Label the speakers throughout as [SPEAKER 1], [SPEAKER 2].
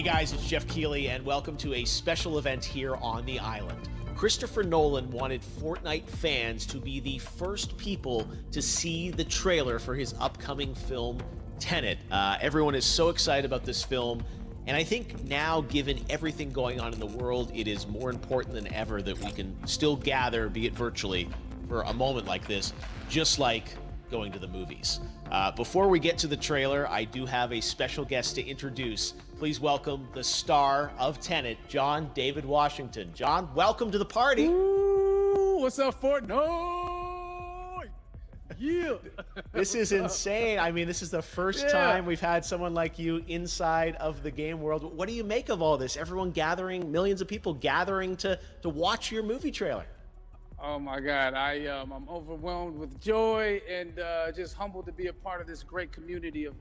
[SPEAKER 1] guys, it's Jeff Keighley, and welcome to a special event here on the island. Christopher Nolan wanted Fortnite fans to be the first people to see the trailer for his upcoming film, Tenet. Everyone is so excited about this film, and I think now, given everything going on in the world, it is more important than ever that we can still gather, be it virtually, for a moment like this, just like going to the movies. Before we get to the trailer, I do have a special guest to introduce. Please welcome the star of Tenet, John David Washington. John, welcome to the party.
[SPEAKER 2] Ooh, what's up, Fortnite? Yeah.
[SPEAKER 1] This is insane. I mean, this is the first time we've had someone like you inside of the game world. What do you make of all this? Everyone gathering, millions of people gathering to watch your movie trailer.
[SPEAKER 2] Oh my God, I'm overwhelmed with joy and just humbled to be a part of this great community of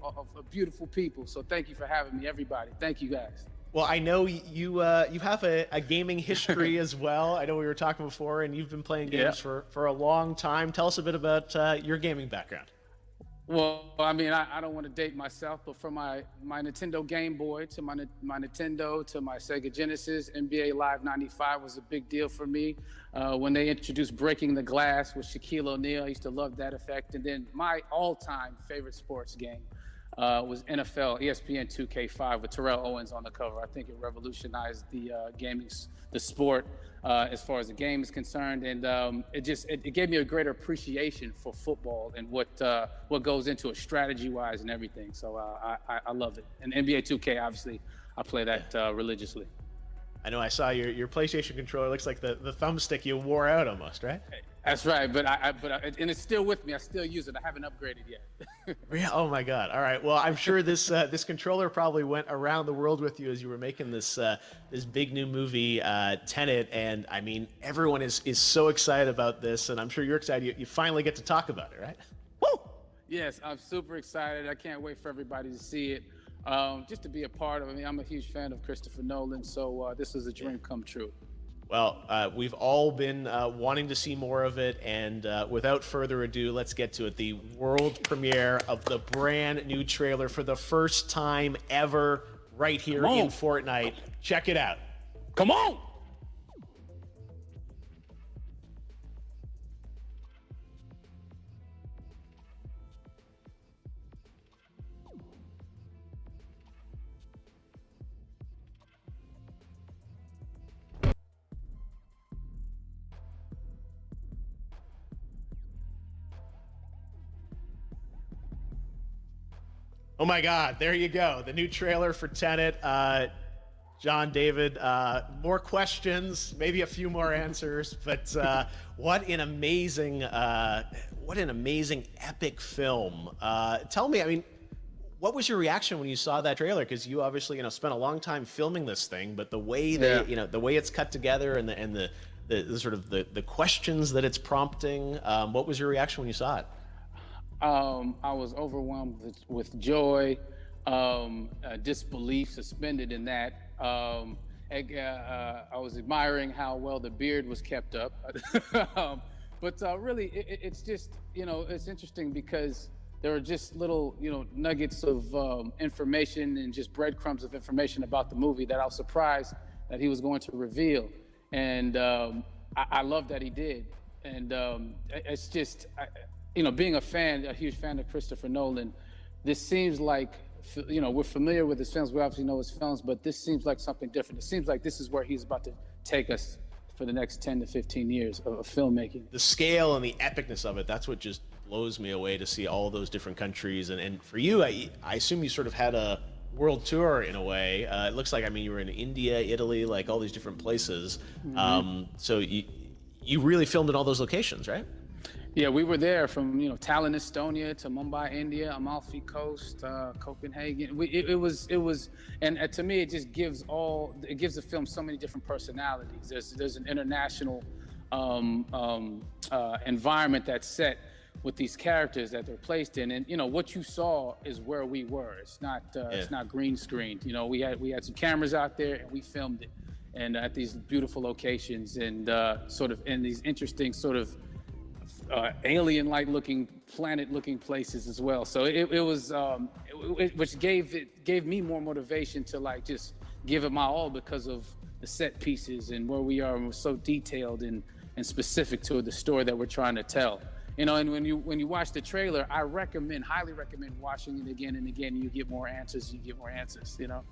[SPEAKER 2] beautiful people. So thank you for having me, everybody. Thank you, guys.
[SPEAKER 1] Well, I know you have a gaming history as well. I know we were talking before, and you've been playing games for a long time. Tell us a bit about your gaming background.
[SPEAKER 2] Well, I mean, I don't want to date myself, but from my Nintendo Game Boy to my Nintendo to my Sega Genesis, NBA Live 95 was a big deal for me. When they introduced Breaking the Glass with Shaquille O'Neal, I used to love that effect. And then my all-time favorite sports game was NFL ESPN 2K5 with Terrell Owens on the cover. I think it revolutionized the sport as far as the game is concerned, and it gave me a greater appreciation for football and what goes into it strategy-wise and everything. So I love it. And NBA 2K, obviously, I play that religiously.
[SPEAKER 1] I know I saw your PlayStation controller. Looks like the thumbstick you wore out almost, right?
[SPEAKER 2] That's right, but and it's still with me. I still use it. I haven't upgraded yet.
[SPEAKER 1] Yeah. Oh my God. All right. Well, I'm sure this controller probably went around the world with you as you were making this big new movie, Tenet. And I mean, everyone is so excited about this, and I'm sure you're excited. You finally get to talk about it, right?
[SPEAKER 2] Woo! Yes, I'm super excited. I can't wait for everybody to see it. Just to be a part of it. I mean, I'm a huge fan of Christopher Nolan, so this is a dream come true.
[SPEAKER 1] Well, we've all been wanting to see more of it, and without further ado, let's get to it. The world premiere of the brand new trailer for the first time ever right here in Fortnite. Check it out.
[SPEAKER 2] Come on!
[SPEAKER 1] Oh my God, there you go. The new trailer for Tenet. John David, more questions, maybe a few more answers, but what an amazing epic film. Tell me, I mean, what was your reaction when you saw that trailer? Because you obviously, spent a long time filming this thing, but the way the way it's cut together and the sort of the questions that it's prompting, what was your reaction when you saw it?
[SPEAKER 2] I was overwhelmed with joy, disbelief suspended in that. I was admiring how well the beard was kept up. But really, it's just, it's interesting because there are just little, nuggets of information and just breadcrumbs of information about the movie that I was surprised that he was going to reveal. And I love that he did. And it's just... being a huge fan of Christopher Nolan, this seems like, we're familiar with his films. We obviously know his films, but this seems like something different. It seems like this is where he's about to take us for the next 10 to 15 years of filmmaking.
[SPEAKER 1] The scale and the epicness of it, that's what just blows me away to see all those different countries. And for you, I assume you sort of had a world tour in a way. It looks like, you were in India, Italy, like all these different places. Mm-hmm. So you really filmed in all those locations, right?
[SPEAKER 2] Yeah, we were there from Tallinn, Estonia to Mumbai, India, Amalfi Coast, Copenhagen. It was, and to me, it just gives the film so many different personalities. There's an international environment that's set with these characters that they're placed in, and what you saw is where we were. It's not green screened. We had some cameras out there and we filmed it, and at these beautiful locations and sort of in these interesting sort of alien-like looking, planet-looking places as well. So it was, which gave me more motivation to just give it my all because of the set pieces and where we are, and we're so detailed and specific to the story that we're trying to tell. You know, and when you watch the trailer, I highly recommend watching it again and again. You get more answers. You know.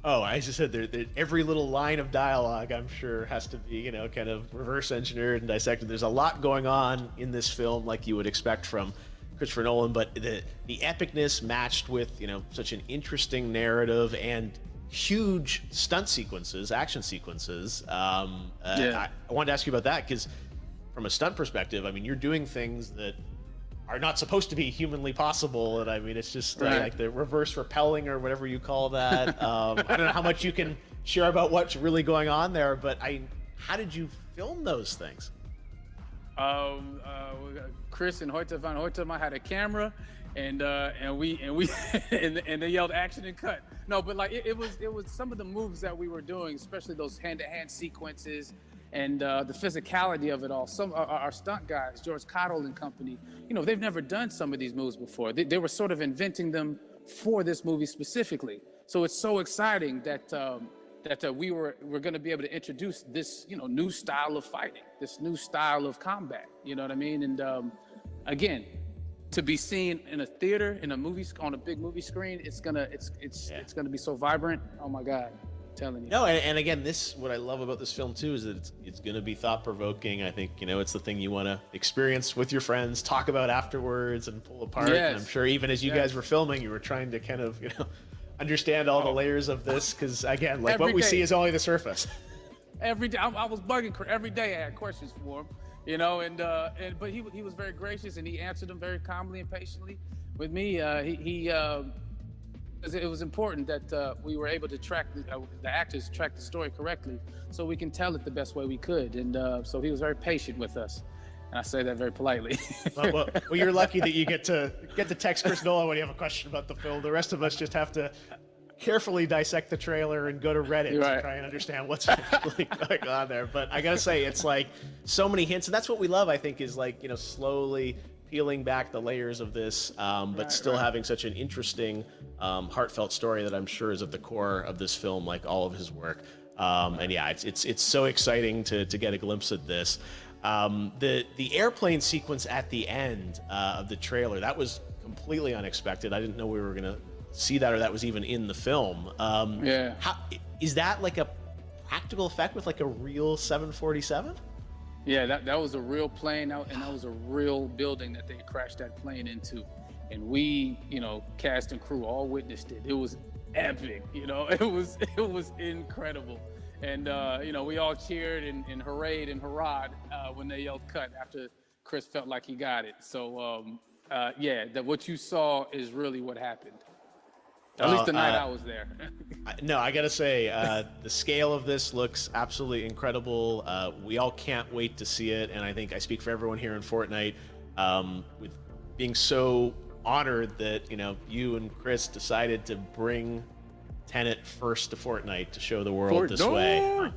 [SPEAKER 1] Oh, I just said every little line of dialogue, I'm sure, has to be, kind of reverse engineered and dissected. There's a lot going on in this film, like you would expect from Christopher Nolan, but the epicness matched with, such an interesting narrative and huge stunt sequences, action sequences. I wanted to ask you about that because, from a stunt perspective, I mean, you're doing things that are not supposed to be humanly possible, and I mean, it's just like the reverse rappelling or whatever you call that. I don't know how much you can share about what's really going on there, but how did you film those things?
[SPEAKER 2] Chris and Hoyte van Hoytema had a camera, and they yelled action and cut. No, but like it was some of the moves that we were doing, especially those hand-to-hand sequences. And the physicality of it all. Some our stunt guys, George Cottle and company, they've never done some of these moves before. They were sort of inventing them for this movie specifically. So it's so exciting that we're going to be able to introduce this new style of fighting, this new style of combat. You know what I mean? And again, to be seen in a theater, in a movie, on a big movie screen, it's gonna be so vibrant. Oh my God. Telling you.
[SPEAKER 1] No, and again, what I love about this film too is that it's going to be thought-provoking. I think it's the thing you want to experience with your friends, talk about afterwards, and pull apart.
[SPEAKER 2] Yes.
[SPEAKER 1] And I'm sure even as you guys were filming, you were trying to kind of understand all the layers of this, because again, like what we see is only the surface.
[SPEAKER 2] Every day, I was bugging every day. I had questions for him, but he was very gracious, and he answered them very calmly and patiently. With me, it was important that we were able to track the actors track the story correctly, so we can tell it the best way we could. And so he was very patient with us, and I say that very politely.
[SPEAKER 1] well, you're lucky that you get to text Chris Nolan when you have a question about the film. The rest of us just have to carefully dissect the trailer and go to Reddit to try and understand what's really going on there. But I gotta say, it's like so many hints, and that's what we love. I think is like slowly peeling back the layers of this, but still having such an interesting, heartfelt story that I'm sure is at the core of this film, like all of his work. And yeah, it's so exciting to get a glimpse at this. The airplane sequence at the end of the trailer, that was completely unexpected. I didn't know we were gonna see that, or that was even in the film. Is that like a practical effect with like a real 747?
[SPEAKER 2] Yeah, that was a real plane, and that was a real building that they crashed that plane into. And we, cast and crew all witnessed it. It was epic, it was incredible. And, we all cheered and hurrayed and hurrahed when they yelled cut after Chris felt like he got it. So, that what you saw is really what happened. At least the night I was there.
[SPEAKER 1] No, I gotta say, the scale of this looks absolutely incredible. We all can't wait to see it, and I think I speak for everyone here in Fortnite, with being so honored that you and Chris decided to bring Tenet first to Fortnite to show the world this way.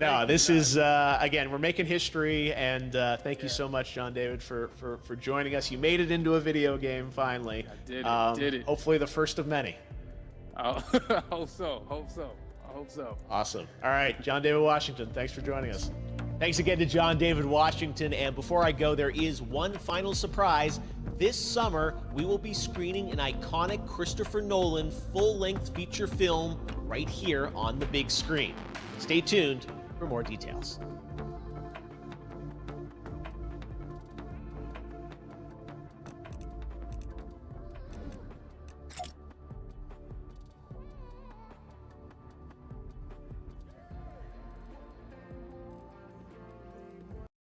[SPEAKER 1] No, this is again, we're making history, and thank you so much, John David, for joining us. You made it into a video game finally.
[SPEAKER 2] I did it.
[SPEAKER 1] Hopefully the first of many.
[SPEAKER 2] I hope so.
[SPEAKER 1] Awesome. All right, John David Washington, thanks for joining us. Thanks again to John David Washington. And before I go, there is one final surprise. This summer, we will be screening an iconic Christopher Nolan full-length feature film right here on the big screen. Stay tuned for more details.